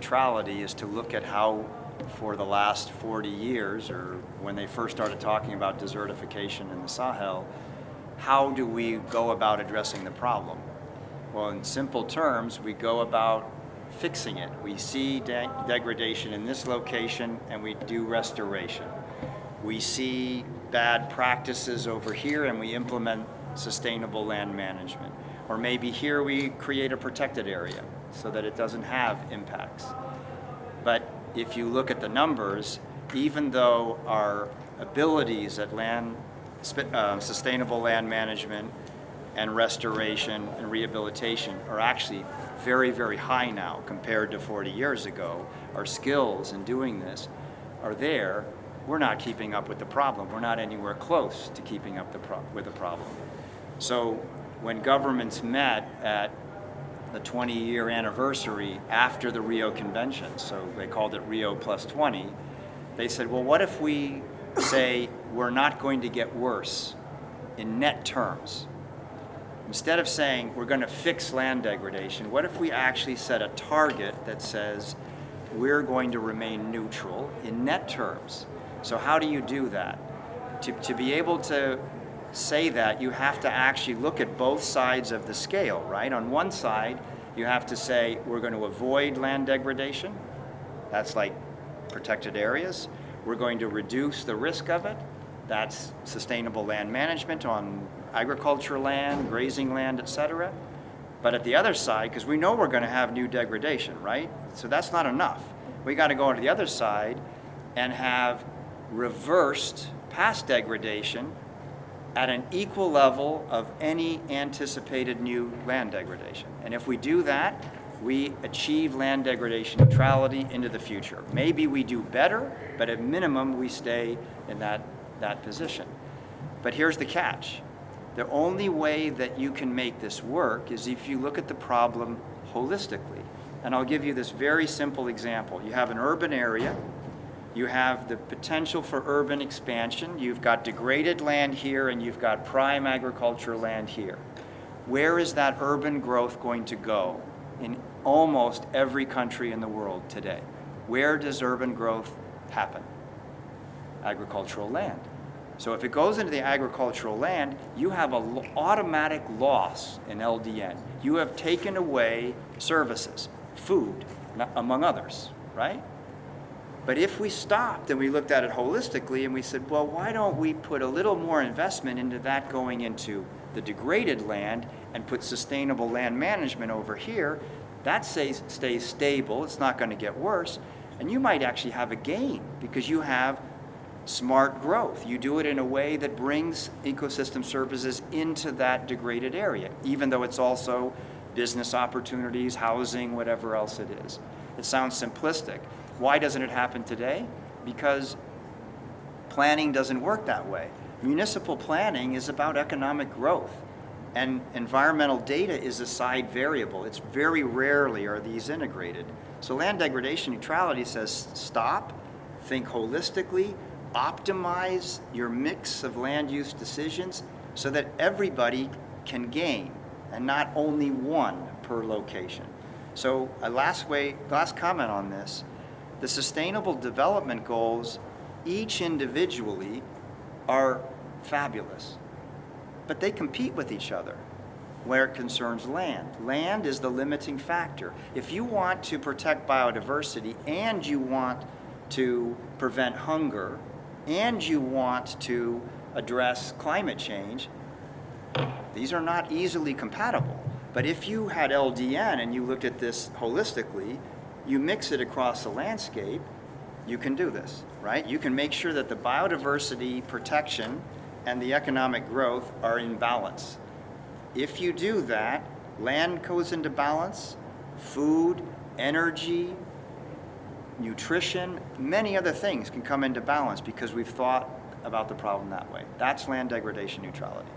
neutrality is to look at how, for the last 40 years, or when they first started talking about desertification in the Sahel, how do we go about addressing the problem? Well, in simple terms, we go about fixing it. We see degradation in this location and we do restoration. We see bad practices over here and we implement sustainable land management. Or maybe here we create a protected area so that it doesn't have impacts. But if you look at the numbers, even though our abilities at sustainable land management and restoration and rehabilitation are actually very, very high now compared to 40 years ago, our skills in doing this are there, we're not keeping up with the problem. We're not anywhere close to keeping up with the problem. So when governments met at the 20-year anniversary after the Rio Convention, so they called it Rio plus 20, they said, well, what if we say we're not going to get worse in net terms? Instead of saying we're going to fix land degradation, what if we actually set a target that says we're going to remain neutral in net terms? So how do you do that? To be able to say that, you have to actually look at both sides of the scale, right? On one side, you have to say we're going to avoid land degradation. That's like protected areas. We're going to reduce the risk of it. That's sustainable land management on agriculture land, grazing land, etc. But at the other side, because we know we're going to have new degradation, right? So that's not enough. We got to go to the other side and have reversed past degradation at an equal level of any anticipated new land degradation. And if we do that, we achieve land degradation neutrality into the future. Maybe we do better, but at minimum we stay in that position. But here's the catch. The only way that you can make this work is if you look at the problem holistically. And I'll give you this very simple example. You have an urban area. You have the potential for urban expansion. You've got degraded land here and you've got prime agriculture land here. Where is that urban growth going to go in almost every country in the world today? Where does urban growth happen? Agricultural land. So if it goes into the agricultural land, you have an automatic loss in LDN. You have taken away services, food, among others, right? But if we stopped and we looked at it holistically and we said, well, why don't we put a little more investment into that going into the degraded land and put sustainable land management over here, that stays stable, it's not going to get worse, and you might actually have a gain because you have smart growth. You do it in a way that brings ecosystem services into that degraded area, even though it's also business opportunities, housing, whatever else it is. It sounds simplistic. Why doesn't it happen today? Because planning doesn't work that way. Municipal planning is about economic growth, and environmental data is a side variable. It's very rarely are these integrated. So land degradation neutrality says stop, think holistically, optimize your mix of land use decisions so that everybody can gain and not only one per location. So a last comment on this, the Sustainable Development Goals, each individually are fabulous, but they compete with each other where it concerns land. Land is the limiting factor. If you want to protect biodiversity and you want to prevent hunger and you want to address climate change, these are not easily compatible. But if you had LDN and you looked at this holistically, you mix it across the landscape, you can do this, right? You can make sure that the biodiversity protection and the economic growth are in balance. If you do that, land goes into balance, food, energy, nutrition, many other things can come into balance because we've thought about the problem that way. That's land degradation neutrality.